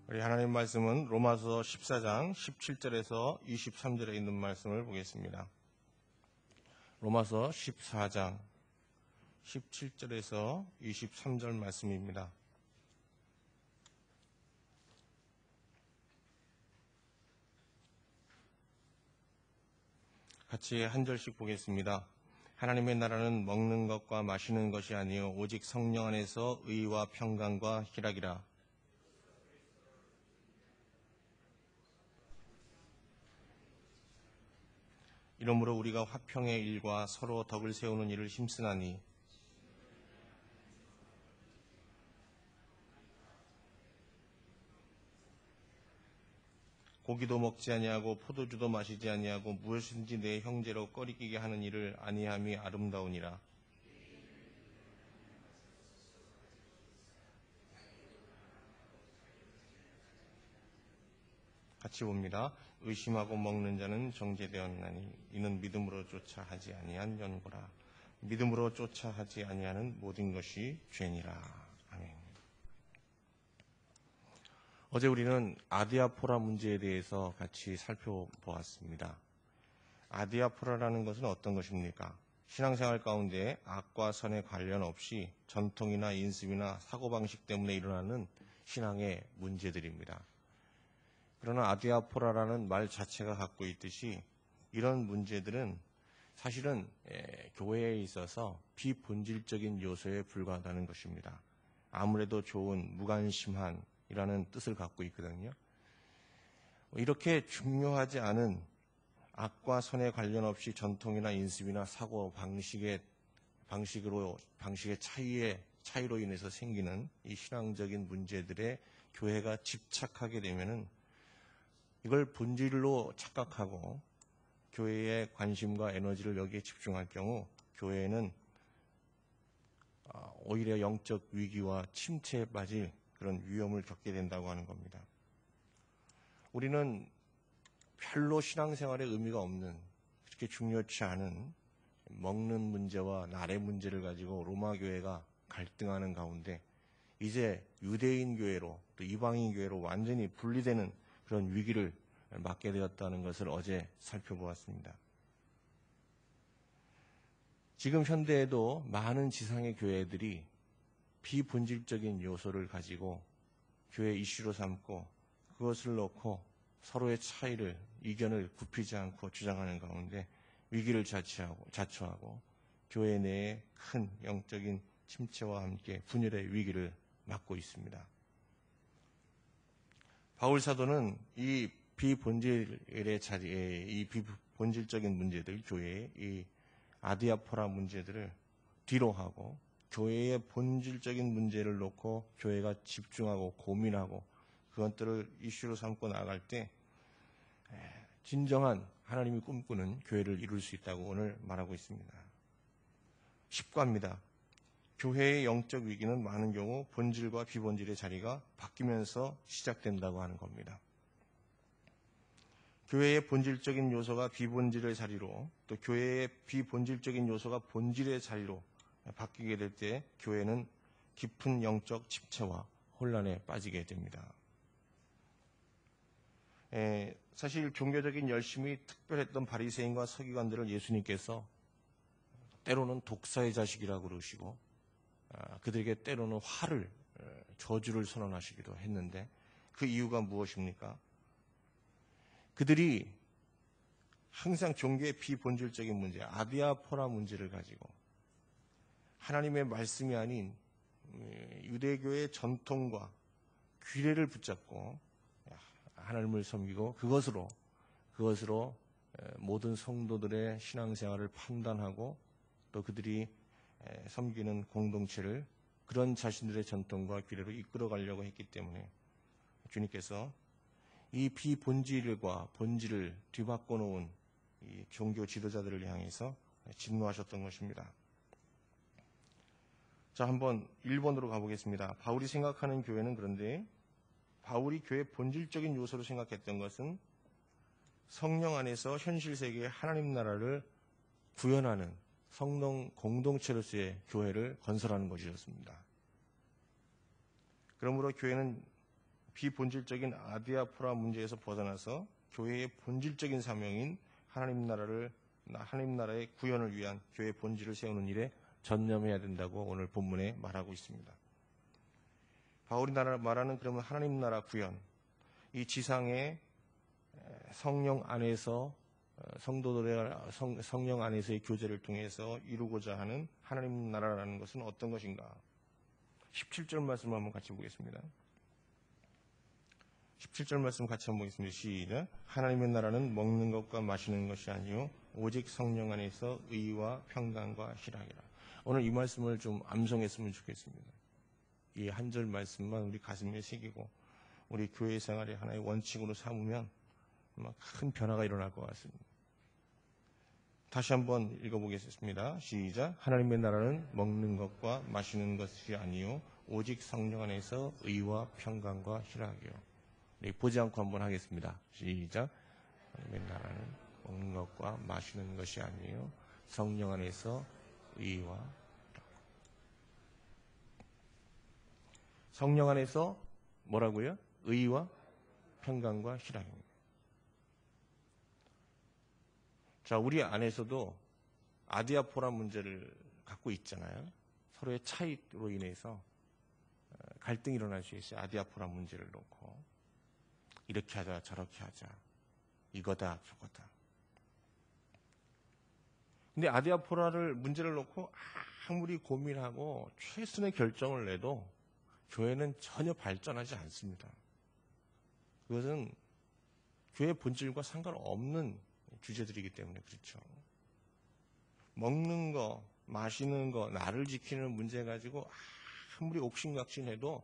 우리 하나님 말씀은 로마서 14장 17절에서 23절에 있는 말씀을 보겠습니다. 로마서 14장 17절에서 23절 말씀입니다. 같이 한 절씩 보겠습니다. 하나님의 나라는 먹는 것과 마시는 것이 아니요 오직 성령 안에서 의와 평강과 희락이라. 이러므로 우리가 화평의 일과 서로 덕을 세우는 일을 힘쓰나니 고기도 먹지 아니하고 포도주도 마시지 아니하고 무엇인지 내 형제로 꺼리끼게 하는 일을 아니함이 아름다우니라. 같이 봅니다. 의심하고 먹는 자는 정죄되었나니 이는 믿음으로 쫓아 하지 아니한 연고라. 믿음으로 쫓아 하지 아니하는 모든 것이 죄니라. 아멘. 어제 우리는 아디아포라 문제에 대해서 같이 살펴보았습니다. 아디아포라라는 것은 어떤 것입니까? 신앙생활 가운데 악과 선에 관련 없이 전통이나 인습이나 사고방식 때문에 일어나는 신앙의 문제들입니다. 그러나 아디아포라라는 말 자체가 갖고 있듯이 이런 문제들은 사실은 교회에 있어서 비본질적인 요소에 불과하다는 것입니다. 아무래도 좋은 무관심한이라는 뜻을 갖고 있거든요. 이렇게 중요하지 않은 악과 선에 관련 없이 전통이나 인습이나 사고 방식의 차이로 인해서 생기는 이 신앙적인 문제들에 교회가 집착하게 되면은 이걸 본질로 착각하고 교회의 관심과 에너지를 여기에 집중할 경우 교회는 오히려 영적 위기와 침체에 빠질 그런 위험을 겪게 된다고 하는 겁니다. 우리는 별로 신앙생활에 의미가 없는, 그렇게 중요치 않은 먹는 문제와 날의 문제를 가지고 로마 교회가 갈등하는 가운데 이제 유대인 교회로 또 이방인 교회로 완전히 분리되는 그런 위기를 맞게 되었다는 것을 어제 살펴보았습니다. 지금 현대에도 많은 지상의 교회들이 비본질적인 요소를 가지고 교회 이슈로 삼고 그것을 놓고 서로의 차이를, 이견을 굽히지 않고 주장하는 가운데 위기를 자초하고 교회 내에 큰 영적인 침체와 함께 분열의 위기를 맞고 있습니다. 바울 사도는 이 비본질의 자리에 이 비본질적인 문제들, 교회의 이 아디아포라 문제들을 뒤로 하고 교회의 본질적인 문제를 놓고 교회가 집중하고 고민하고 그것들을 이슈로 삼고 나갈 때 진정한 하나님이 꿈꾸는 교회를 이룰 수 있다고 오늘 말하고 있습니다. 10과입니다. 교회의 영적 위기는 많은 경우 본질과 비본질의 자리가 바뀌면서 시작된다고 하는 겁니다. 교회의 본질적인 요소가 비본질의 자리로, 또 교회의 비본질적인 요소가 본질의 자리로 바뀌게 될 때 교회는 깊은 영적 침체와 혼란에 빠지게 됩니다. 사실 종교적인 열심이 특별했던 바리새인과 서기관들을 예수님께서 때로는 독사의 자식이라고 그러시고 그들에게 때로는 화를, 저주를 선언하시기도 했는데 그 이유가 무엇입니까? 그들이 항상 종교의 비본질적인 문제, 아디아포라 문제를 가지고 하나님의 말씀이 아닌 유대교의 전통과 규례를 붙잡고 하나님을 섬기고 그것으로 모든 성도들의 신앙생활을 판단하고 또 그들이 섬기는 공동체를 그런 자신들의 전통과 규례로 이끌어가려고 했기 때문에 주님께서 이 비본질과 본질을 뒤바꿔 놓은 이 종교 지도자들을 향해서 진노하셨던 것입니다. 자, 한번 1번으로 가보겠습니다. 바울이 생각하는 교회는, 그런데 바울이 교회의 본질적인 요소로 생각했던 것은 성령 안에서 현실 세계의 하나님 나라를 구현하는 성령 공동체로서의 교회를 건설하는 것이었습니다. 그러므로 교회는 비본질적인 아디아포라 문제에서 벗어나서 교회의 본질적인 사명인 하나님 나라의 구현을 위한 교회의 본질을 세우는 일에 전념해야 된다고 오늘 본문에 말하고 있습니다. 바울이 말하는 그러면 하나님 나라 구현, 이 지상의 성령 안에서 성도들의 성령 안에서의 교제를 통해서 이루고자 하는 하나님 나라라는 것은 어떤 것인가? 17절 말씀을 한번 같이 보겠습니다. 17절 말씀 같이 한번 보겠습니다. 시작. 하나님의 나라는 먹는 것과 마시는 것이 아니요 오직 성령 안에서 의와 평강과 희락이라. 오늘 이 말씀을 좀 암송했으면 좋겠습니다. 이 한 절 말씀만 우리 가슴에 새기고 우리 교회 생활의 하나의 원칙으로 삼으면 아마 큰 변화가 일어날 것 같습니다. 다시 한번 읽어보겠습니다. 시작. 하나님의 나라는 먹는 것과 마시는 것이 아니요 오직 성령 안에서 의와 평강과 희락이요. 보지 않고 한번 하겠습니다. 시작. 하나님의 나라는 먹는 것과 마시는 것이 아니요 성령 안에서 의와 성령 안에서 뭐라고요? 의와 평강과 희락입니다. 자, 우리 안에서도 아디아포라 문제를 갖고 있잖아요. 서로의 차이로 인해서 갈등이 일어날 수 있어요. 아디아포라 문제를 놓고 이렇게 하자 저렇게 하자 이거다 저거다. 근데 아디아포라를 문제를 놓고 아무리 고민하고 최선의 결정을 내도 교회는 전혀 발전하지 않습니다. 그것은 교회의 본질과 상관없는 주제들이기 때문에 그렇죠. 먹는 거, 마시는 거, 나를 지키는 문제 가지고 아무리 옥신각신해도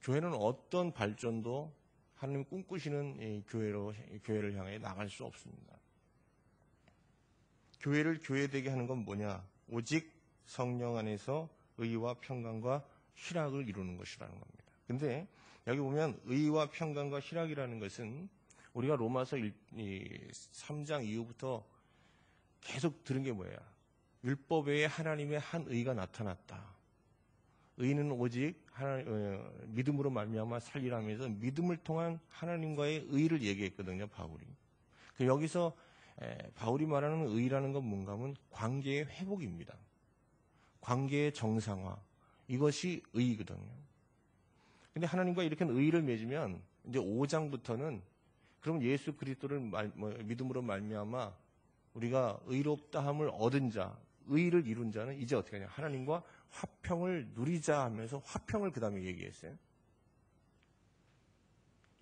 교회는 어떤 발전도 하나님 꿈꾸시는 이 교회를 향해 나갈 수 없습니다. 교회를 교회되게 하는 건 뭐냐? 오직 성령 안에서 의와 평강과 희락을 이루는 것이라는 겁니다. 근데 여기 보면 의와 평강과 희락이라는 것은 우리가 로마서 3장 이후부터 계속 들은 게 뭐예요? 율법 외에 하나님의 한 의가 나타났다. 의는 오직 믿음으로 말미암아 살리라면서 믿음을 통한 하나님과의 의를 얘기했거든요, 바울이. 여기서 바울이 말하는 의라는 건 뭔가 하면 관계의 회복입니다. 관계의 정상화. 이것이 의거든요. 근데 하나님과 이렇게 의를 맺으면 이제 5장부터는 그럼 예수 그리스도를 믿음으로 말미암아 우리가 의롭다함을 얻은 자, 의를 이룬 자는 이제 어떻게 하냐? 하나님과 화평을 누리자 하면서 화평을 그 다음에 얘기했어요.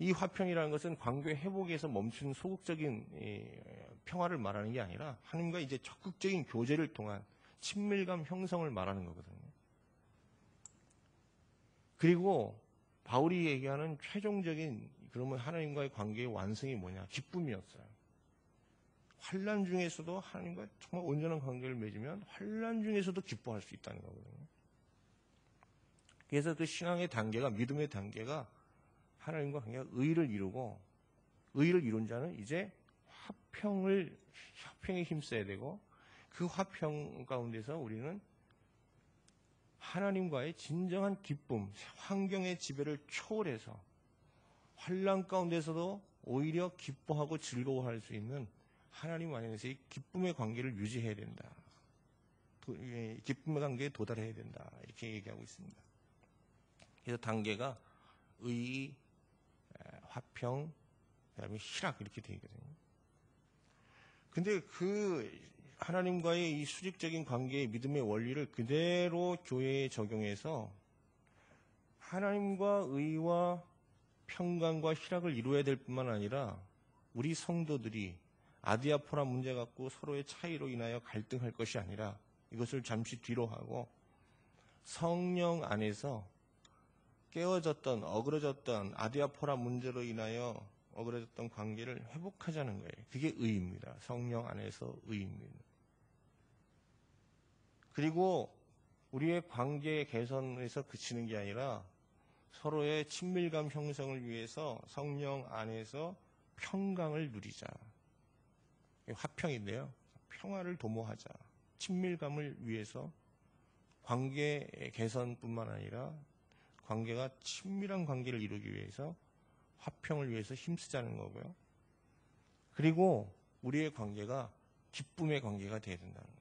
이 화평이라는 것은 관계 회복에서 멈춘 소극적인 평화를 말하는 게 아니라 하나님과 이제 적극적인 교제를 통한 친밀감 형성을 말하는 거거든요. 그리고 바울이 얘기하는 최종적인 그러면 하나님과의 관계의 완성이 뭐냐? 기쁨이었어요. 환난 중에서도 하나님과 정말 온전한 관계를 맺으면 환난 중에서도 기뻐할 수 있다는 거거든요. 그래서 그 신앙의 단계가 믿음의 단계가 하나님과 관계가 의를 이루고 의를 이룬 자는 이제 화평에 힘써야 되고 그 화평 가운데서 우리는 하나님과의 진정한 기쁨, 환경의 지배를 초월해서 환난 가운데서도 오히려 기뻐하고 즐거워할 수 있는 하나님 안에서의 기쁨의 관계를 유지해야 된다. 기쁨의 관계에 도달해야 된다. 이렇게 얘기하고 있습니다. 그래서 단계가 의, 화평, 그다음에 희락 이렇게 되거든요. 근데 그 하나님과의 이 수직적인 관계의 믿음의 원리를 그대로 교회에 적용해서 하나님과 의와 평강과 희락을 이루어야 될 뿐만 아니라 우리 성도들이 아디아포라 문제 갖고 서로의 차이로 인하여 갈등할 것이 아니라 이것을 잠시 뒤로 하고 성령 안에서 깨어졌던 어그러졌던 아디아포라 문제로 인하여 어그러졌던 관계를 회복하자는 거예요. 그게 의입니다. 성령 안에서 의입니다. 그리고 우리의 관계 개선에서 그치는 게 아니라 서로의 친밀감 형성을 위해서 성령 안에서 평강을 누리자. 화평인데요. 평화를 도모하자. 친밀감을 위해서 관계 개선뿐만 아니라 관계가 친밀한 관계를 이루기 위해서 화평을 위해서 힘쓰자는 거고요. 그리고 우리의 관계가 기쁨의 관계가 돼야 된다는 거예요.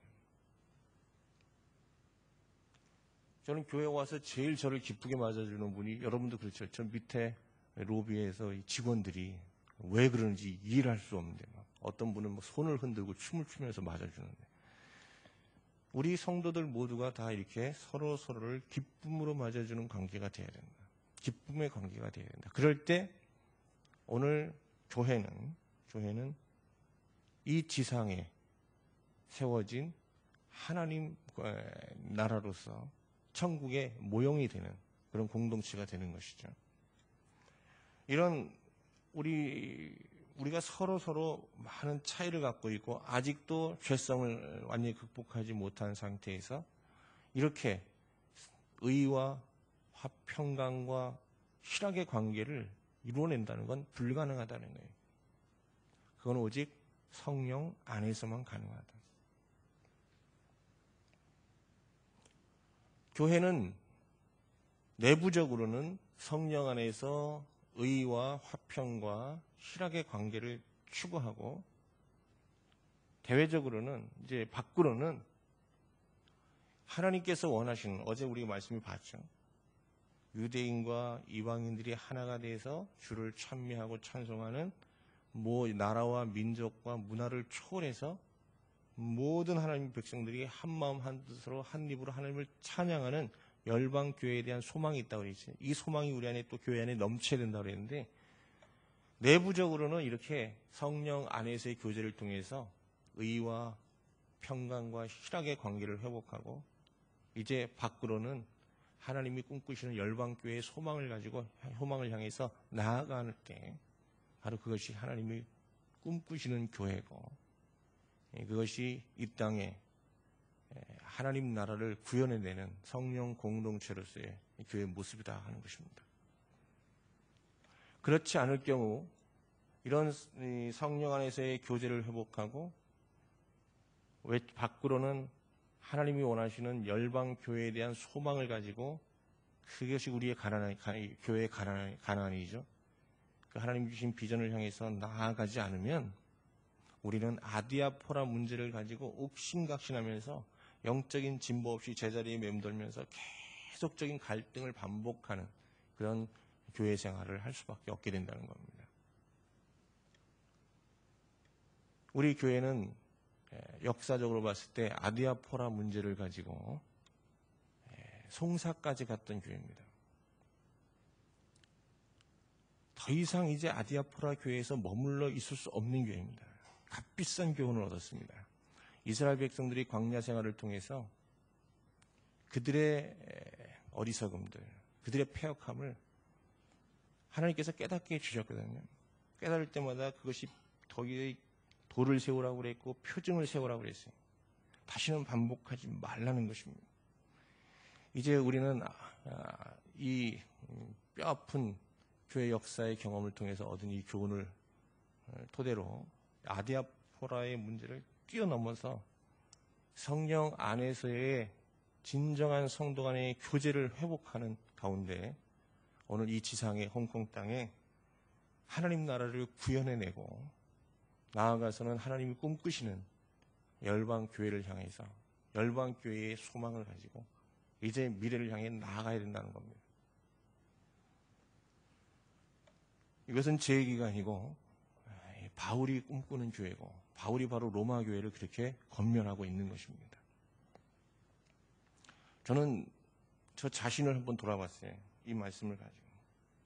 저는 교회 와서 제일 저를 기쁘게 맞아주는 분이, 여러분도 그렇죠. 저 밑에 로비에서 이 직원들이 왜 그러는지 이해를 할 수 없는데, 어떤 분은 뭐 손을 흔들고 춤을 추면서 맞아주는데, 우리 성도들 모두가 다 이렇게 서로를 기쁨으로 맞아주는 관계가 돼야 된다. 기쁨의 관계가 돼야 된다. 그럴 때 오늘 교회는 이 지상에 세워진 하나님 나라로서 천국의 모형이 되는 그런 공동체가 되는 것이죠. 이런 우리가 서로 많은 차이를 갖고 있고 아직도 죄성을 완전히 극복하지 못한 상태에서 이렇게 의와 화평강과 희락의 관계를 이루어낸다는 건 불가능하다는 거예요. 그건 오직 성령 안에서만 가능하다. 교회는 내부적으로는 성령 안에서 의와 화평과 희락의 관계를 추구하고, 대외적으로는 이제 밖으로는 하나님께서 원하시는, 어제 우리가 말씀을 봤죠. 유대인과 이방인들이 하나가 돼서 주를 찬미하고 찬송하는 나라와 민족과 문화를 초월해서 모든 하나님 백성들이 한 마음 한 뜻으로 한 입으로 하나님을 찬양하는 열방 교회에 대한 소망이 있다고 그랬어요. 이 소망이 우리 안에 또 교회 안에 넘쳐야 된다고 그랬는데, 내부적으로는 이렇게 성령 안에서의 교제를 통해서 의와 평강과 희락의 관계를 회복하고, 이제 밖으로는 하나님이 꿈꾸시는 열방 교회의 소망을 가지고 소망을 향해서 나아가는 때 바로 그것이 하나님이 꿈꾸시는 교회고, 그것이 이 땅에 하나님 나라를 구현해내는 성령 공동체로서의 교회의 모습이다 하는 것입니다. 그렇지 않을 경우 이런 성령 안에서의 교제를 회복하고 밖으로는 하나님이 원하시는 열방 교회에 대한 소망을 가지고, 그것이 우리의 교회의 가난이죠. 그 하나님 주신 비전을 향해서 나아가지 않으면 우리는 아디아포라 문제를 가지고 옥신각신하면서 영적인 진보 없이 제자리에 맴돌면서 계속적인 갈등을 반복하는 그런 교회 생활을 할 수밖에 없게 된다는 겁니다. 우리 교회는 역사적으로 봤을 때 아디아포라 문제를 가지고 송사까지 갔던 교회입니다. 더 이상 이제 아디아포라 교회에서 머물러 있을 수 없는 교회입니다. 값비싼 교훈을 얻었습니다. 이스라엘 백성들이 광야 생활을 통해서 그들의 어리석음들, 그들의 패역함을 하나님께서 깨닫게 해주셨거든요. 깨달을 때마다 그것이 도를 세우라고 그랬고 표징을 세우라고 그랬어요. 다시는 반복하지 말라는 것입니다. 이제 우리는 이 뼈아픈 교회 역사의 경험을 통해서 얻은 이 교훈을 토대로 아디아포라의 문제를 뛰어넘어서 성령 안에서의 진정한 성도 간의 교제를 회복하는 가운데 오늘 이 지상의 홍콩 땅에 하나님 나라를 구현해내고, 나아가서는 하나님이 꿈꾸시는 열방 교회를 향해서 열방 교회의 소망을 가지고 이제 미래를 향해 나아가야 된다는 겁니다. 이것은 제 얘기가 아니고 바울이 꿈꾸는 교회고, 바울이 바로 로마 교회를 그렇게 권면하고 있는 것입니다. 저는 저 자신을 한번 돌아봤어요. 이 말씀을 가지고.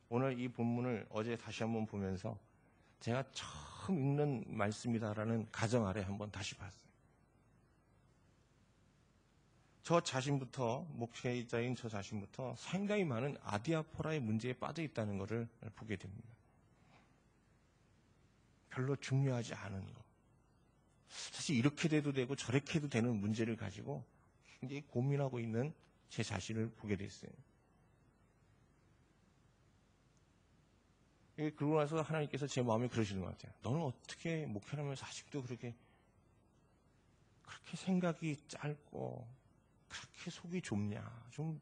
오늘 이 본문을 어제 다시 한번 보면서 제가 처음 읽는 말씀이다라는 가정 아래 한번 다시 봤어요. 저 자신부터, 목회자인 저 자신부터 상당히 많은 아디아포라의 문제에 빠져 있다는 것을 보게 됩니다. 별로 중요하지 않은 거. 사실 이렇게 돼도 되고 저렇게 해도 되는 문제를 가지고 굉장히 고민하고 있는 제 자신을 보게 됐어요. 그러고 나서 하나님께서 제 마음에 그러시는 것 같아요. 너는 어떻게 목회하면서 아직도 그렇게 생각이 짧고 그렇게 속이 좁냐. 좀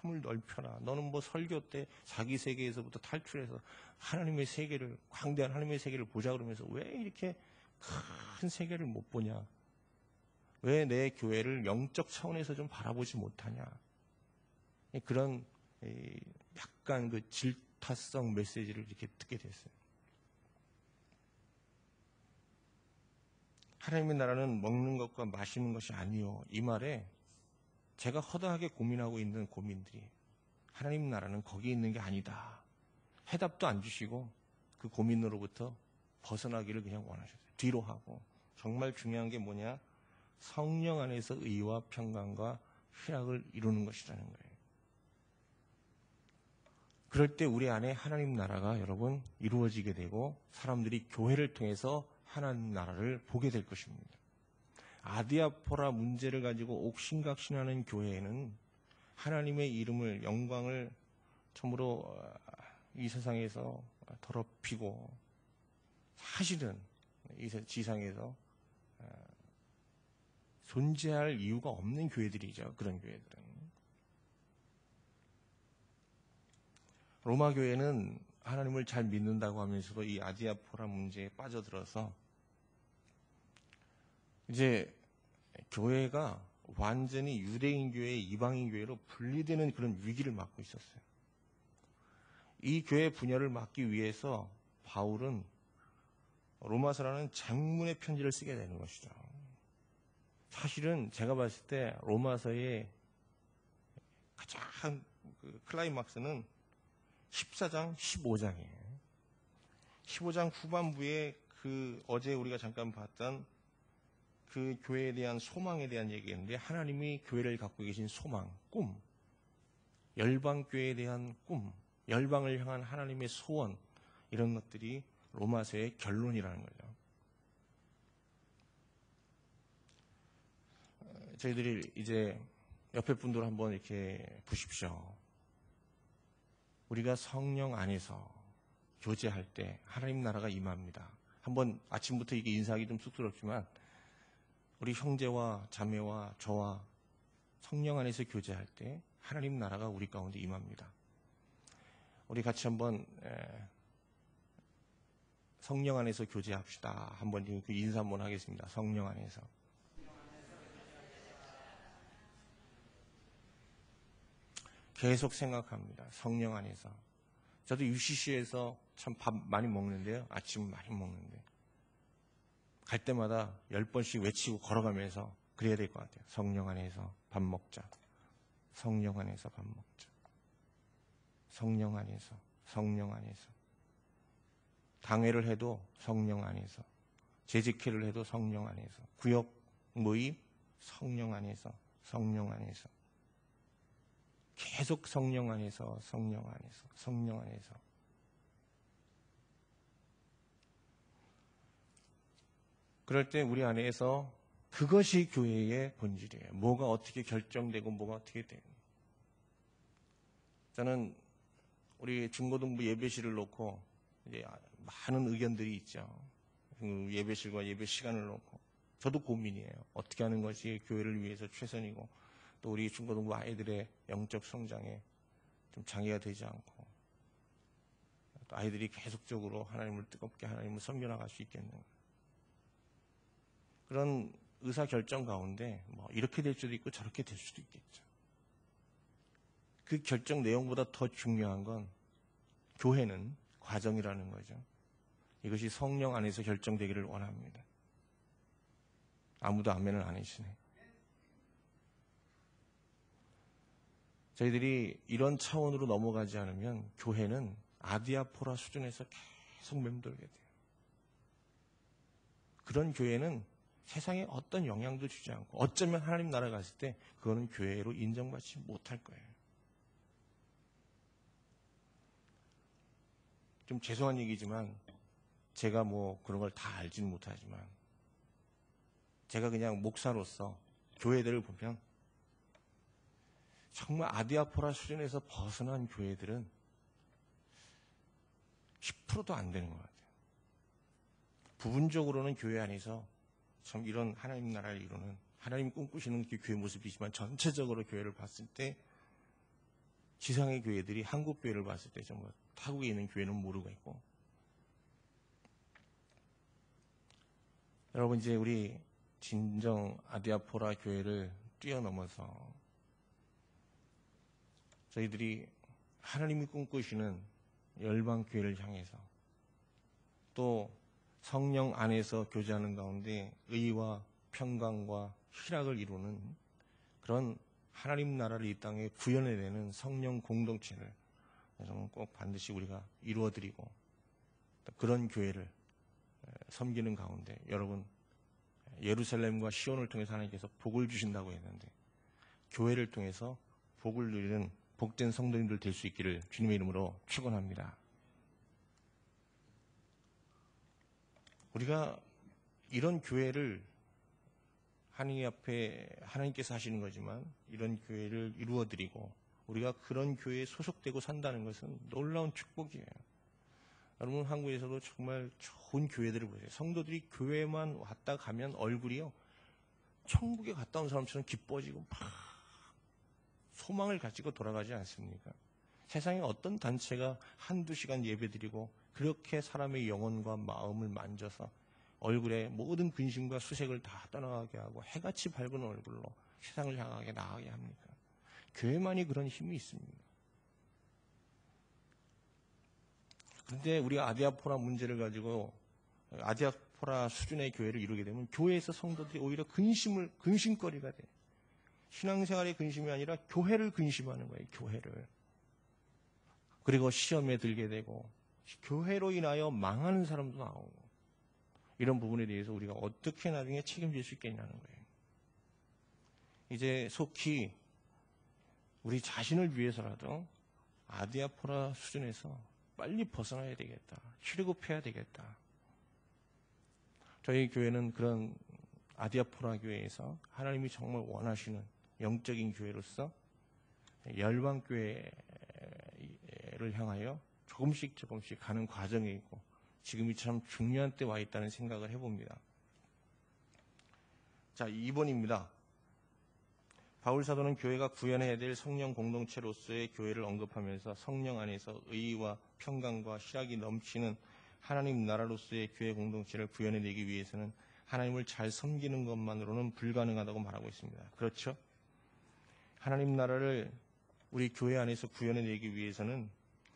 마음을 넓혀라. 너는 뭐 설교 때 자기 세계에서부터 탈출해서 하나님의 세계를, 광대한 하나님의 세계를 보자 그러면서 왜 이렇게 큰 세계를 못 보냐? 왜 내 교회를 영적 차원에서 좀 바라보지 못하냐? 그런 약간 그 질타성 메시지를 이렇게 듣게 됐어요. 하나님의 나라는 먹는 것과 마시는 것이 아니요. 이 말에 제가 허다하게 고민하고 있는 고민들이 하나님 나라는 거기 있는 게 아니다. 해답도 안 주시고 그 고민으로부터 벗어나기를 그냥 원하셨어요. 뒤로 하고 정말 중요한 게 뭐냐? 성령 안에서 의와 평강과 희락을 이루는 것이라는 거예요. 그럴 때 우리 안에 하나님 나라가 여러분 이루어지게 되고 사람들이 교회를 통해서 하나님 나라를 보게 될 것입니다. 아디아포라 문제를 가지고 옥신각신하는 교회에는 하나님의 이름을, 영광을 참으로 이 세상에서 더럽히고 사실은 이 지상에서 존재할 이유가 없는 교회들이죠. 그런 교회들은. 로마 교회는 하나님을 잘 믿는다고 하면서도 이 아디아포라 문제에 빠져들어서 이제 교회가 완전히 유대인 교회, 이방인 교회로 분리되는 그런 위기를 맞고 있었어요. 이 교회 분열을 막기 위해서 바울은 로마서라는 장문의 편지를 쓰게 되는 것이죠. 사실은 제가 봤을 때 로마서의 가장 클라이막스는 14장, 15장이에요. 15장 후반부에 그 어제 우리가 잠깐 봤던 그 교회에 대한 소망에 대한 얘기인데 하나님이 교회를 갖고 계신 소망, 꿈, 열방교회에 대한 꿈, 열방을 향한 하나님의 소원, 이런 것들이 로마서의 결론이라는 거죠. 저희들이 이제 옆에 분들 한번 이렇게 보십시오. 우리가 성령 안에서 교제할 때 하나님 나라가 임합니다. 한번 아침부터 이게 인사하기 좀 쑥스럽지만 우리 형제와 자매와 저와 성령 안에서 교제할 때 하나님 나라가 우리 가운데 임합니다. 우리 같이 한번 성령 안에서 교제합시다. 한번 그 인사 한번 하겠습니다. 성령 안에서. 계속 생각합니다. 성령 안에서. 저도 UCC에서 참 밥 많이 먹는데요. 아침 많이 먹는데. 갈 때마다 10번씩 외치고 걸어가면서 그래야 될 것 같아요. 성령 안에서 밥 먹자. 성령 안에서 밥 먹자. 성령 안에서, 성령 안에서. 당회를 해도 성령 안에서. 재직회를 해도 성령 안에서. 구역 모임, 성령 안에서, 성령 안에서. 계속 성령 안에서, 성령 안에서, 성령 안에서. 그럴 때 우리 안에서 그것이 교회의 본질이에요. 뭐가 어떻게 결정되고 뭐가 어떻게 되고. 저는 우리 중고등부 예배실을 놓고 이제 많은 의견들이 있죠. 예배실과 예배 시간을 놓고. 저도 고민이에요. 어떻게 하는 것이 교회를 위해서 최선이고 또 우리 중고등부 아이들의 영적 성장에 좀 장애가 되지 않고 또 아이들이 계속적으로 하나님을 뜨겁게 하나님을 섬겨나갈 수 있겠는가. 그런 의사결정 가운데 뭐 이렇게 될 수도 있고 저렇게 될 수도 있겠죠. 그 결정 내용보다 더 중요한 건 교회는 과정이라는 거죠. 이것이 성령 안에서 결정되기를 원합니다. 아무도 아멘을 안 해주시네. 저희들이 이런 차원으로 넘어가지 않으면 교회는 아디아포라 수준에서 계속 맴돌게 돼요. 그런 교회는 세상에 어떤 영향도 주지 않고 어쩌면 하나님 나라 갔을 때 그거는 교회로 인정받지 못할 거예요. 좀 죄송한 얘기지만 제가 뭐 그런 걸 다 알지는 못하지만 제가 그냥 목사로서 교회들을 보면 정말 아디아포라 수준에서 벗어난 교회들은 10%도 안 되는 것 같아요. 부분적으로는 교회 안에서 참 이런 하나님 나라를 이루는 하나님 꿈꾸시는 그 교회 모습이지만 전체적으로 교회를 봤을 때 지상의 교회들이 한국 교회를 봤을 때 정말 타국에 있는 교회는 모르고 있고, 여러분 이제 우리 진정 아디아포라 교회를 뛰어넘어서 저희들이 하나님이 꿈꾸시는 열방 교회를 향해서 또 성령 안에서 교제하는 가운데 의와 평강과 희락을 이루는 그런 하나님 나라를 이 땅에 구현해내는 성령 공동체를 꼭 반드시 우리가 이루어드리고 그런 교회를 섬기는 가운데 여러분 예루살렘과 시온을 통해서 하나님께서 복을 주신다고 했는데 교회를 통해서 복을 누리는 복된 성도님들 될 수 있기를 주님의 이름으로 축원합니다. 우리가 이런 교회를 하나님 앞에 하나님께서 하시는 거지만 이런 교회를 이루어드리고 우리가 그런 교회에 소속되고 산다는 것은 놀라운 축복이에요. 여러분 한국에서도 정말 좋은 교회들을 보세요. 성도들이 교회만 왔다 가면 얼굴이요 천국에 갔다 온 사람처럼 기뻐지고 막 소망을 가지고 돌아가지 않습니까? 세상에 어떤 단체가 한두 시간 예배드리고 그렇게 사람의 영혼과 마음을 만져서 얼굴에 모든 근심과 수색을 다 떠나가게 하고 해같이 밝은 얼굴로 세상을 향하게 나가게 합니까? 교회만이 그런 힘이 있습니다. 그런데 우리가 아디아포라 문제를 가지고 아디아포라 수준의 교회를 이루게 되면 교회에서 성도들이 오히려 근심거리가 돼. 신앙생활의 근심이 아니라 교회를 근심하는 거예요. 교회를. 그리고 시험에 들게 되고 교회로 인하여 망하는 사람도 나오고 이런 부분에 대해서 우리가 어떻게 나중에 책임질 수 있겠냐는 거예요. 이제 속히 우리 자신을 위해서라도 아디아포라 수준에서 빨리 벗어나야 되겠다. 출애굽해야 되겠다. 저희 교회는 그런 아디아포라 교회에서 하나님이 정말 원하시는 영적인 교회로서 열방교회를 향하여 조금씩 가는 과정에 있고 지금이 참 중요한 때 와 있다는 생각을 해봅니다. 자, 2번입니다. 바울 사도는 교회가 구현해야 될 성령 공동체로서의 교회를 언급하면서 성령 안에서 의와 평강과 희락이 넘치는 하나님 나라로서의 교회 공동체를 구현해내기 위해서는 하나님을 잘 섬기는 것만으로는 불가능하다고 말하고 있습니다. 그렇죠? 하나님 나라를 우리 교회 안에서 구현해내기 위해서는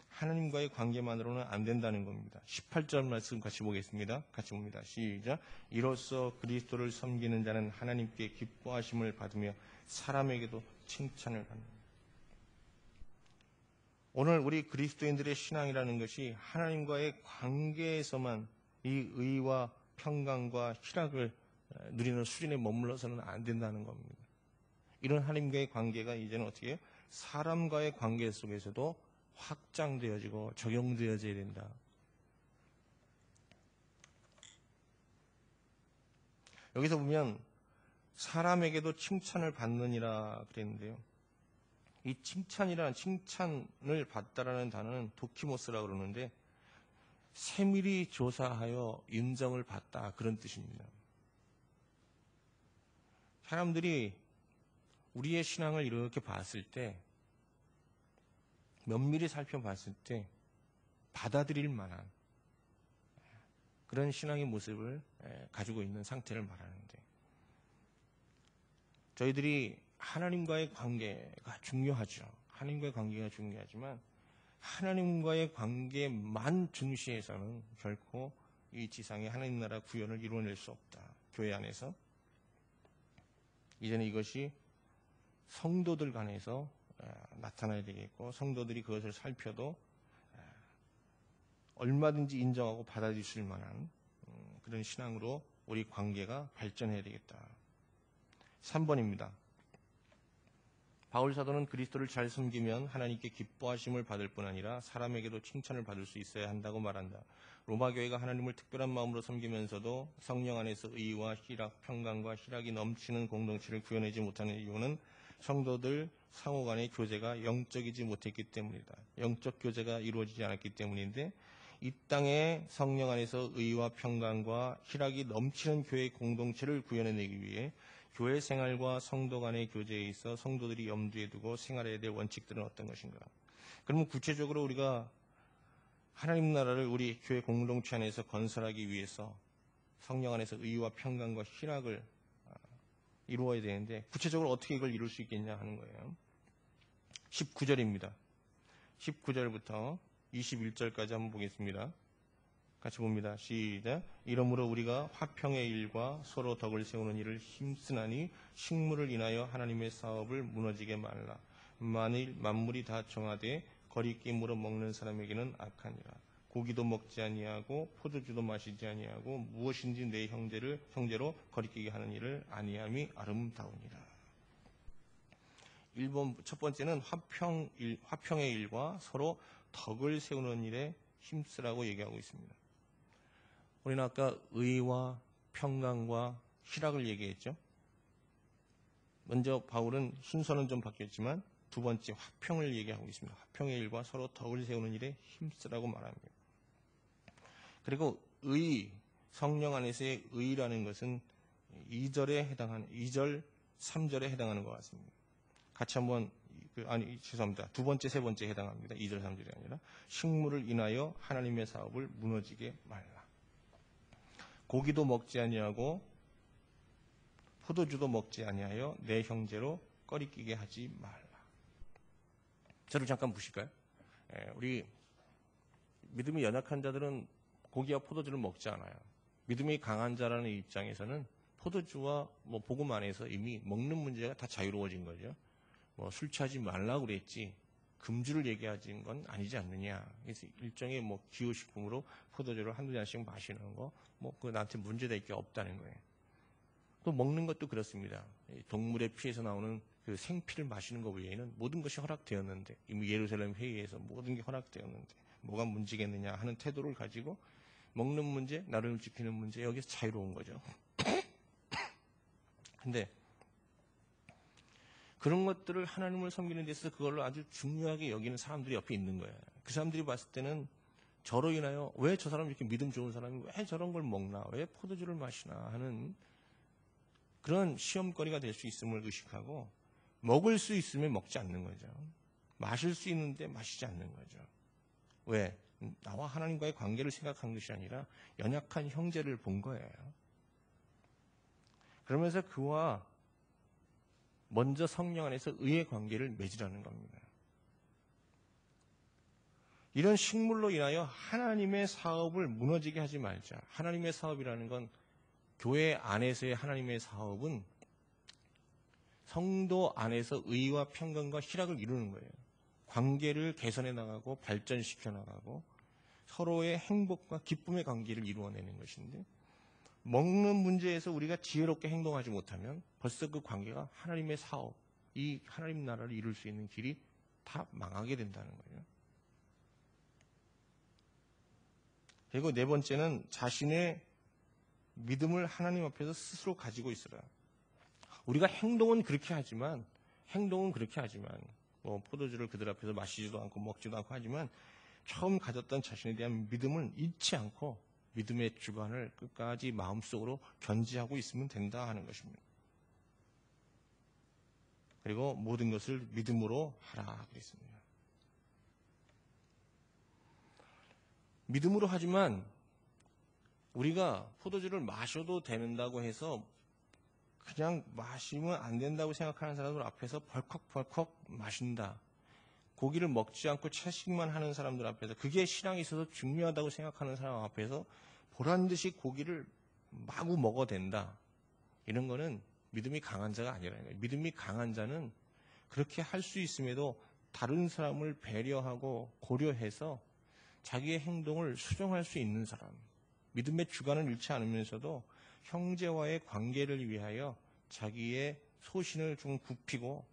하나님과의 관계만으로는 안 된다는 겁니다. 18절 말씀 같이 보겠습니다. 같이 봅니다. 시작. 이로써 그리스도를 섬기는 자는 하나님께 기뻐하심을 받으며 사람에게도 칭찬을 받는다. 오늘 우리 그리스도인들의 신앙이라는 것이 하나님과의 관계에서만 이 의와 평강과 희락을 누리는 수준에 머물러서는 안 된다는 겁니다. 이런 하나님과의 관계가 이제는 어떻게 해요? 사람과의 관계 속에서도 확장되어지고 적용되어져야 된다. 여기서 보면 사람에게도 칭찬을 받느니라 그랬는데요. 이 칭찬을 받다라는 단어는 도키모스라고 그러는데 세밀히 조사하여 인정을 받다 그런 뜻입니다. 사람들이 우리의 신앙을 이렇게 봤을 때 면밀히 살펴봤을 때 받아들일 만한 그런 신앙의 모습을 가지고 있는 상태를 말하는데 저희들이 하나님과의 관계가 중요하죠. 하나님과의 관계가 중요하지만 하나님과의 관계만 중시해서는 결코 이 지상의 하나님 나라 구현을 이루어낼 수 없다. 교회 안에서. 이제는 이것이 성도들 간에서 나타나야 되겠고 성도들이 그것을 살펴도 얼마든지 인정하고 받아들일 수 있을 만한 그런 신앙으로 우리 관계가 발전해야 되겠다. 3번입니다. 바울 사도는 그리스도를 잘 섬기면 하나님께 기뻐하심을 받을 뿐 아니라 사람에게도 칭찬을 받을 수 있어야 한다고 말한다. 로마 교회가 하나님을 특별한 마음으로 섬기면서도 성령 안에서 의와 희락, 평강과 희락이 넘치는 공동체를 구현하지 못하는 이유는 성도들 상호 간의 교제가 영적이지 못했기 때문이다. 영적 교제가 이루어지지 않았기 때문인데 이 땅에 성령 안에서 의와 평강과 희락이 넘치는 교회 공동체를 구현해내기 위해 교회 생활과 성도 간의 교제에 있어 성도들이 염두에 두고 생활해야 될 원칙들은 어떤 것인가? 그러면 구체적으로 우리가 하나님 나라를 우리 교회 공동체 안에서 건설하기 위해서 성령 안에서 의와 평강과 희락을 이루어야 되는데 구체적으로 어떻게 이걸 이룰 수 있겠냐 하는 거예요. 19절입니다. 19절부터 21절까지 한번 보겠습니다. 같이 봅니다. 시작. 이러므로 우리가 화평의 일과 서로 덕을 세우는 일을 힘쓰나니 식물을 인하여 하나님의 사업을 무너지게 말라. 만일 만물이 다 정하되 거리낌으로 먹는 사람에게는 악하니라. 고기도 먹지 아니하고 포도주도 마시지 아니하고 무엇인지 내 형제로 거리끼게 하는 일을 아니함이 아름다우니라. 1번 첫 번째는 화평의 일과 서로 덕을 세우는 일에 힘쓰라고 얘기하고 있습니다. 우리는 아까 의와 평강과 희락을 얘기했죠. 먼저 바울은 순서는 좀 바뀌었지만 두 번째 화평을 얘기하고 있습니다. 화평의 일과 서로 덕을 세우는 일에 힘쓰라고 말합니다. 그리고 의, 성령 안에서의 의라는 것은 2절, 3절에 해당하는 것 같습니다. 같이 한번, 죄송합니다. 두 번째, 세 번째에 해당합니다. 2절, 3절이 아니라 식물을 인하여 하나님의 사업을 무너지게 말라. 고기도 먹지 아니하고 포도주도 먹지 아니하여 내 형제로 꺼리끼게 하지 말라. 저를 잠깐 보실까요? 우리 믿음이 연약한 자들은 고기와 포도주를 먹지 않아요. 믿음이 강한 자라는 입장에서는 포도주와 복음 안에서 이미 먹는 문제가 다 자유로워진 거죠. 술 취하지 말라고 그랬지 금주를 얘기하는 건 아니지 않느냐. 그래서 일종의 기호식품으로 포도주를 한두 잔씩 마시는 거, 그 나한테 문제될 게 없다는 거예요. 또 먹는 것도 그렇습니다. 동물의 피에서 나오는 그 생피를 마시는 것 외에는 모든 것이 허락되었는데, 이미 예루살렘 회의에서 모든 게 허락되었는데 뭐가 문제겠느냐 하는 태도를 가지고 먹는 문제, 나름을 지키는 문제, 여기서 자유로운 거죠. 근데 그런 것들을 하나님을 섬기는 데서 그걸로 아주 중요하게 여기는 사람들이 옆에 있는 거예요. 그 사람들이 봤을 때는 저로 인하여 왜 저 사람 이렇게 믿음 좋은 사람이 왜 저런 걸 먹나, 왜 포도주를 마시나 하는 그런 시험거리가 될 수 있음을 의식하고 먹을 수 있으면 먹지 않는 거죠. 마실 수 있는데 마시지 않는 거죠. 왜? 나와 하나님과의 관계를 생각한 것이 아니라 연약한 형제를 본 거예요. 그러면서 그와 먼저 성령 안에서 의의 관계를 맺으라는 겁니다. 이런 식물로 인하여 하나님의 사업을 무너지게 하지 말자. 하나님의 사업이라는 건 교회 안에서의 하나님의 사업은 성도 안에서 의와 평강과 희락을 이루는 거예요. 관계를 개선해 나가고 발전시켜 나가고 서로의 행복과 기쁨의 관계를 이루어내는 것인데, 먹는 문제에서 우리가 지혜롭게 행동하지 못하면 벌써 그 관계가 하나님의 사업, 이 하나님 나라를 이룰 수 있는 길이 다 망하게 된다는 거예요. 그리고 네 번째는 자신의 믿음을 하나님 앞에서 스스로 가지고 있으라. 우리가 행동은 그렇게 하지만 포도주를 그들 앞에서 마시지도 않고 먹지도 않고 하지만 처음 가졌던 자신에 대한 믿음은 잊지 않고 믿음의 주관을 끝까지 마음속으로 견지하고 있으면 된다 하는 것입니다. 그리고 모든 것을 믿음으로 하라 그랬습니다. 믿음으로 하지만 우리가 포도주를 마셔도 된다고 해서 그냥 마시면 안 된다고 생각하는 사람들 앞에서 벌컥벌컥 마신다. 고기를 먹지 않고 채식만 하는 사람들 앞에서, 그게 신앙에 있어서 중요하다고 생각하는 사람 앞에서 보란듯이 고기를 마구 먹어도 된다. 이런 거는 믿음이 강한 자가 아니라는 거예요. 믿음이 강한 자는 그렇게 할 수 있음에도 다른 사람을 배려하고 고려해서 자기의 행동을 수정할 수 있는 사람. 믿음의 주관을 잃지 않으면서도 형제와의 관계를 위하여 자기의 소신을 좀 굽히고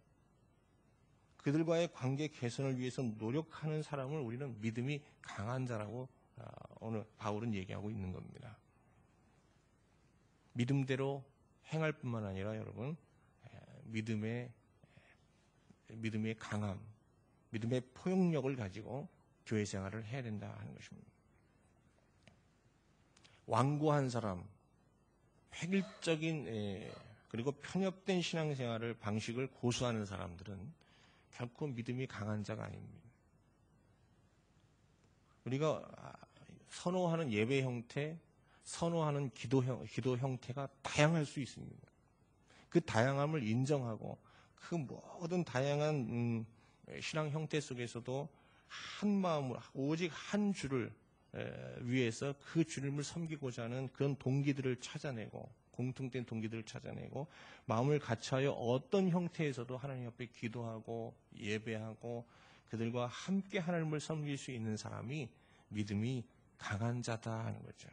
그들과의 관계 개선을 위해서 노력하는 사람을 우리는 믿음이 강한 자라고 오늘 바울은 얘기하고 있는 겁니다. 믿음대로 행할 뿐만 아니라 여러분, 믿음의 강함, 믿음의 포용력을 가지고 교회 생활을 해야 된다 하는 것입니다. 완고한 사람, 획일적인 그리고 편협된 신앙생활을 방식을 고수하는 사람들은 결코 믿음이 강한 자가 아닙니다. 우리가 선호하는 예배 형태, 선호하는 기도 형태가 다양할 수 있습니다. 그 다양함을 인정하고 그 모든 다양한 신앙 형태 속에서도 한 마음으로 오직 한 주를 위해서 그 주님을 섬기고자 하는 그런 동기들을 찾아내고 공통된 동기들을 찾아내고 마음을 같이하여 어떤 형태에서도 하나님 앞에 기도하고 예배하고 그들과 함께 하나님을 섬길 수 있는 사람이 믿음이 강한 자다 하는 거죠.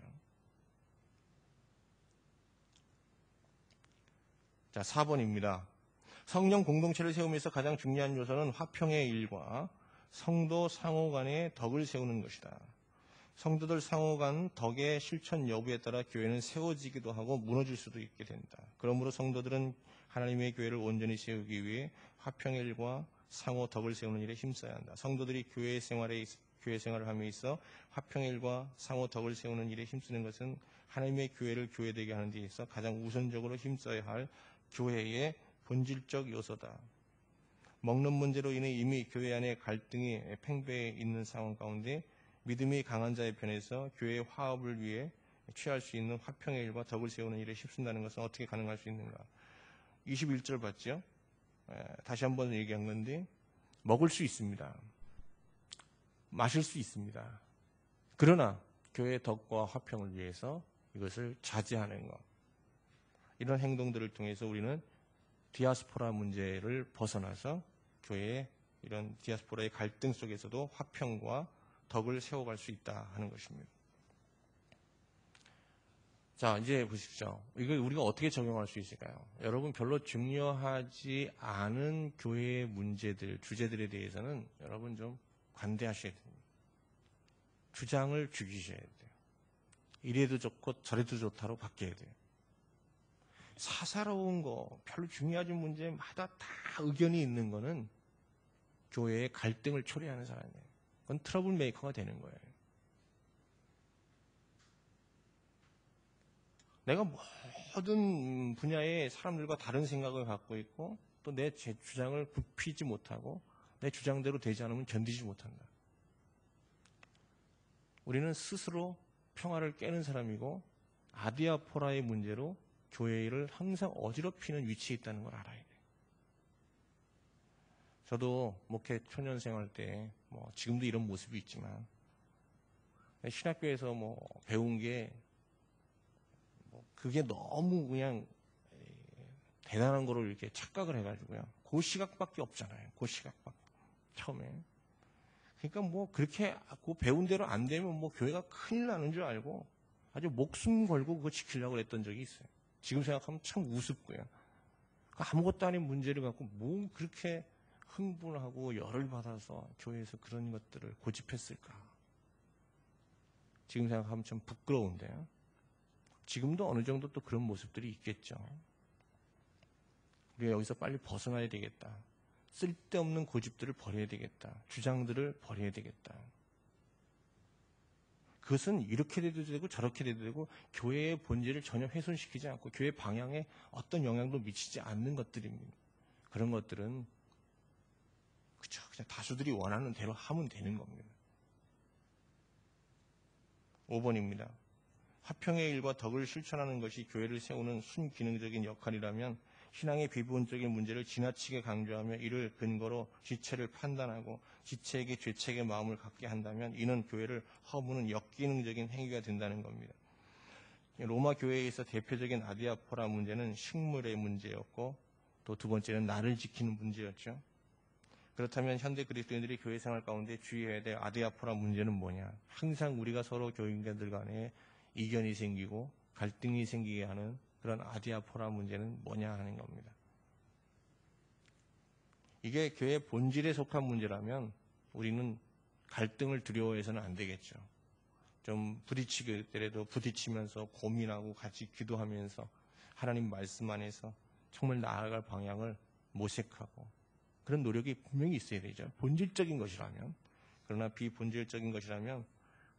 자, 4번입니다. 성령 공동체를 세우면서 가장 중요한 요소는 화평의 일과 성도 상호 간의 덕을 세우는 것이다. 성도들 상호 간 덕의 실천 여부에 따라 교회는 세워지기도 하고 무너질 수도 있게 된다. 그러므로 성도들은 하나님의 교회를 온전히 세우기 위해 화평의 일과 상호 덕을 세우는 일에 힘써야 한다. 성도들이 교회 생활을 함에 있어 화평의 일과 상호 덕을 세우는 일에 힘쓰는 것은 하나님의 교회를 교회되게 하는 데 있어 가장 우선적으로 힘써야 할 교회의 본질적 요소다. 먹는 문제로 인해 이미 교회 안에 갈등이 팽배해 있는 상황 가운데 믿음이 강한 자의 편에서 교회의 화합을 위해 취할 수 있는 화평의 일과 덕을 세우는 일에 힘쓴다는 것은 어떻게 가능할 수 있는가? 21절 봤죠? 다시 한번 얘기한 건데 먹을 수 있습니다. 마실 수 있습니다. 그러나 교회의 덕과 화평을 위해서 이것을 자제하는 것. 이런 행동들을 통해서 우리는 디아스포라 문제를 벗어나서 교회의 이런 디아스포라의 갈등 속에서도 화평과 덕을 세워갈 수 있다 하는 것입니다. 자, 이제 보십시오. 이걸 우리가 어떻게 적용할 수 있을까요? 여러분 별로 중요하지 않은 교회의 문제들, 주제들에 대해서는 여러분 좀 관대하셔야 됩니다. 주장을 죽이셔야 돼요. 이래도 좋고 저래도 좋다로 바뀌어야 돼요. 사사로운 거, 별로 중요하지 문제마다 다 의견이 있는 거는 교회의 갈등을 초래하는 사람이에요. 그건 트러블 메이커가 되는 거예요. 내가 모든 분야의 사람들과 다른 생각을 갖고 있고 또 내 주장을 굽히지 못하고 내 주장대로 되지 않으면 견디지 못한다. 우리는 스스로 평화를 깨는 사람이고 아디아포라의 문제로 교회를 항상 어지럽히는 위치에 있다는 걸 알아야 돼요. 저도 목회 초년 생활 때 지금도 이런 모습이 있지만 신학교에서 배운 게 그게 너무 그냥 대단한 거로 이렇게 착각을 해가지고요. 그 시각밖에 없잖아요. 그 시각밖에 처음에. 그러니까 그렇게 그 배운 대로 안 되면 교회가 큰일 나는 줄 알고 아주 목숨 걸고 그거 지키려고 했던 적이 있어요. 지금 생각하면 참 우습고요. 아무것도 아닌 문제를 갖고 그렇게 흥분하고 열을 받아서 교회에서 그런 것들을 고집했을까. 지금 생각하면 참 부끄러운데요. 지금도 어느 정도 또 그런 모습들이 있겠죠. 우리가 여기서 빨리 벗어나야 되겠다. 쓸데없는 고집들을 버려야 되겠다. 주장들을 버려야 되겠다. 그것은 이렇게 돼도 되고 저렇게 돼도 되고 교회의 본질을 전혀 훼손시키지 않고 교회 방향에 어떤 영향도 미치지 않는 것들입니다. 그런 것들은 그냥 다수들이 원하는 대로 하면 되는 겁니다. 5번입니다. 화평의 일과 덕을 실천하는 것이 교회를 세우는 순기능적인 역할이라면 신앙의 비본적인 문제를 지나치게 강조하며 이를 근거로 지체를 판단하고 지체에게 죄책의 마음을 갖게 한다면 이는 교회를 허무는 역기능적인 행위가 된다는 겁니다. 로마 교회에서 대표적인 아디아포라 문제는 식물의 문제였고 또 두 번째는 나를 지키는 문제였죠. 그렇다면 현대 그리스도인들이 교회 생활 가운데 주의해야 될 아디아포라 문제는 뭐냐? 항상 우리가 서로 교인들 간에 이견이 생기고 갈등이 생기게 하는 그런 아디아포라 문제는 뭐냐 하는 겁니다. 이게 교회의 본질에 속한 문제라면 우리는 갈등을 두려워해서는 안 되겠죠. 좀 부딪히더라도 부딪히면서 고민하고 같이 기도하면서 하나님 말씀 안에서 정말 나아갈 방향을 모색하고 그런 노력이 분명히 있어야 되죠. 본질적인 것이라면. 그러나 비본질적인 것이라면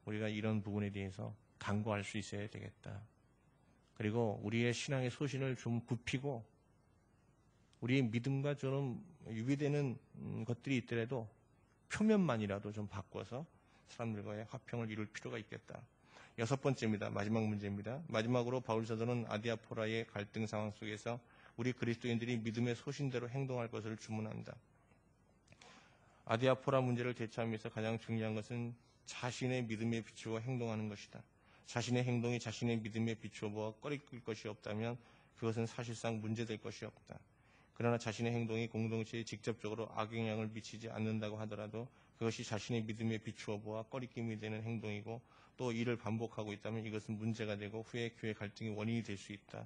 우리가 이런 부분에 대해서 강구할 수 있어야 되겠다. 그리고 우리의 신앙의 소신을 좀 굽히고 우리의 믿음과 좀 유비되는 것들이 있더라도 표면만이라도 좀 바꿔서 사람들과의 화평을 이룰 필요가 있겠다. 6번째입니다. 마지막 문제입니다. 마지막으로 바울 사도는 아디아포라의 갈등 상황 속에서 우리 그리스도인들이 믿음의 소신대로 행동할 것을 주문합니다. 아디아포라 문제를 대처하면서 가장 중요한 것은 자신의 믿음에 비추어 행동하는 것이다. 자신의 행동이 자신의 믿음에 비추어 보아 꺼리낄 것이 없다면 그것은 사실상 문제될 것이 없다. 그러나 자신의 행동이 공동체에 직접적으로 악영향을 미치지 않는다고 하더라도 그것이 자신의 믿음에 비추어 보아 꺼리낌이 되는 행동이고 또 이를 반복하고 있다면 이것은 문제가 되고 후에 교회 갈등의 원인이 될 수 있다.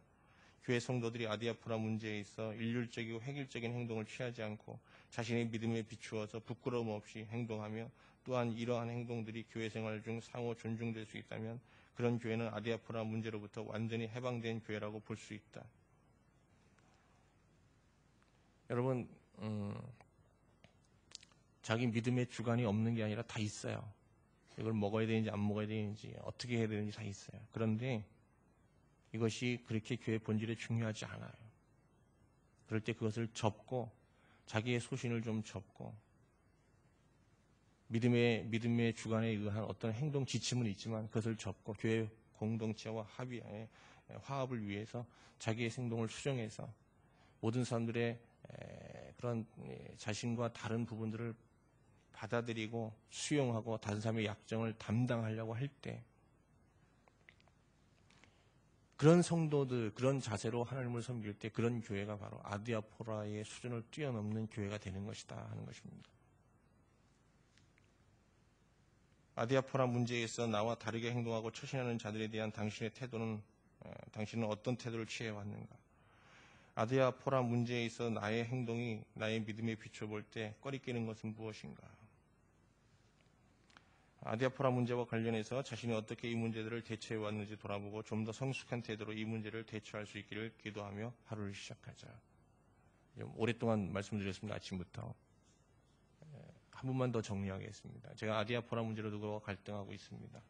교회 성도들이 아디아포라 문제에 있어 일률적이고 획일적인 행동을 취하지 않고 자신의 믿음에 비추어서 부끄러움 없이 행동하며 또한 이러한 행동들이 교회 생활 중 상호 존중될 수 있다면 그런 교회는 아디아포라 문제로부터 완전히 해방된 교회라고 볼 수 있다. 여러분, 자기 믿음의 주관이 없는 게 아니라 다 있어요. 이걸 먹어야 되는지 안 먹어야 되는지 어떻게 해야 되는지 다 있어요. 그런데 이것이 그렇게 교회 본질에 중요하지 않아요. 그럴 때 그것을 접고 자기의 소신을 좀 접고 믿음의 주관에 의한 어떤 행동 지침은 있지만 그것을 접고 교회 공동체와 화합을 위해서 자기의 행동을 수정해서 모든 사람들의 그런 자신과 다른 부분들을 받아들이고 수용하고 다른 사람의 약점을 담당하려고 할 때 그런 성도들, 그런 자세로 하나님을 섬길 때 그런 교회가 바로 아디아포라의 수준을 뛰어넘는 교회가 되는 것이다 하는 것입니다. 아디아포라 문제에 있어 나와 다르게 행동하고 처신하는 자들에 대한 당신의 태도는 당신은 어떤 태도를 취해왔는가? 아디아포라 문제에 있어 나의 행동이 나의 믿음에 비춰볼 때 꺼리끼는 것은 무엇인가? 아디아포라 문제와 관련해서 자신이 어떻게 이 문제들을 대처해왔는지 돌아보고 좀 더 성숙한 태도로 이 문제를 대처할 수 있기를 기도하며 하루를 시작하자. 오랫동안 말씀드렸습니다. 아침부터. 한 번만 더 정리하겠습니다. 제가 아디아포라 문제로 누구와 갈등하고 있습니다.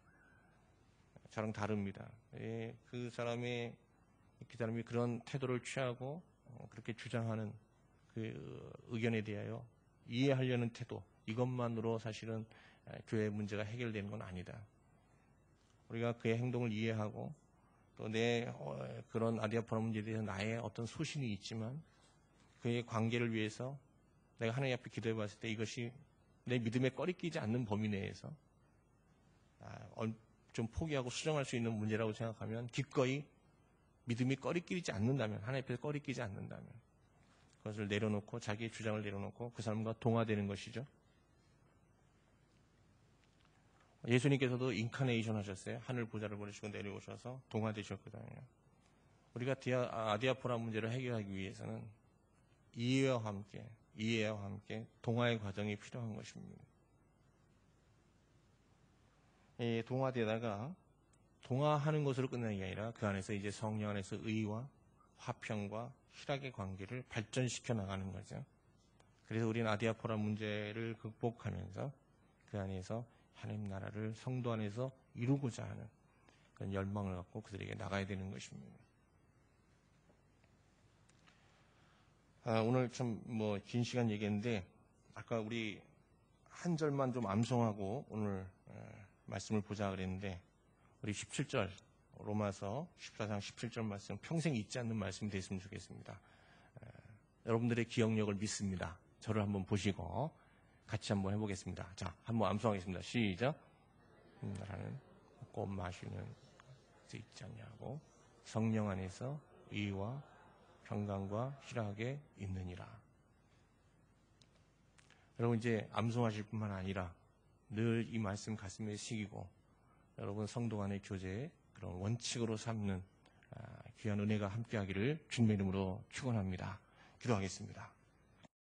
저랑 다릅니다. 그 사람이 그런 태도를 취하고 그렇게 주장하는 그 의견에 대하여 이해하려는 태도, 이것만으로 사실은 교회 문제가 해결되는 건 아니다. 우리가 그의 행동을 이해하고 또 내 그런 아디아포라 문제에 대해서 나의 어떤 소신이 있지만 그의 관계를 위해서 내가 하나님 앞에 기도해 봤을 때 이것이 내 믿음에 꺼리끼지 않는 범위 내에서 좀 포기하고 수정할 수 있는 문제라고 생각하면 기꺼이 믿음이 꺼리끼지 않는다면, 하나님 앞에서 꺼리끼지 않는다면 그것을 내려놓고 자기의 주장을 내려놓고 그 사람과 동화되는 것이죠. 예수님께서도 인카네이션 하셨어요. 하늘 보좌를 버리시고 내려오셔서 동화되셨거든요. 우리가 아디아포라 문제를 해결하기 위해서는 이해와 함께 동화의 과정이 필요한 것입니다. 동화되다가 동화하는 것으로 끝나는 게 아니라 그 안에서 이제 성령 안에서 의와 화평과 희락의 관계를 발전시켜 나가는 거죠. 그래서 우리는 아디아포라 문제를 극복하면서 그 안에서 하나님 나라를 성도 안에서 이루고자 하는 그런 열망을 갖고 그들에게 나가야 되는 것입니다. 오늘 참 긴 시간 얘기했는데 아까 우리 한 절만 좀 암송하고 오늘 말씀을 보자 그랬는데 우리 17절 로마서 14장 17절 말씀 평생 잊지 않는 말씀이 됐으면 좋겠습니다. 여러분들의 기억력을 믿습니다. 저를 한번 보시고 같이 한번 해보겠습니다. 자, 한번 암송하겠습니다. 시작. 나라는 꽃 마시는 수 있지 않냐고 성령 안에서 의와 평강과 희락에 있느니라. 여러분 이제 암송하실 뿐만 아니라 늘 이 말씀 가슴에 새기고 여러분 성도 간의 교제에 그런 원칙으로 삼는 귀한 은혜가 함께하기를 주님의 이름으로 축원합니다. 기도하겠습니다.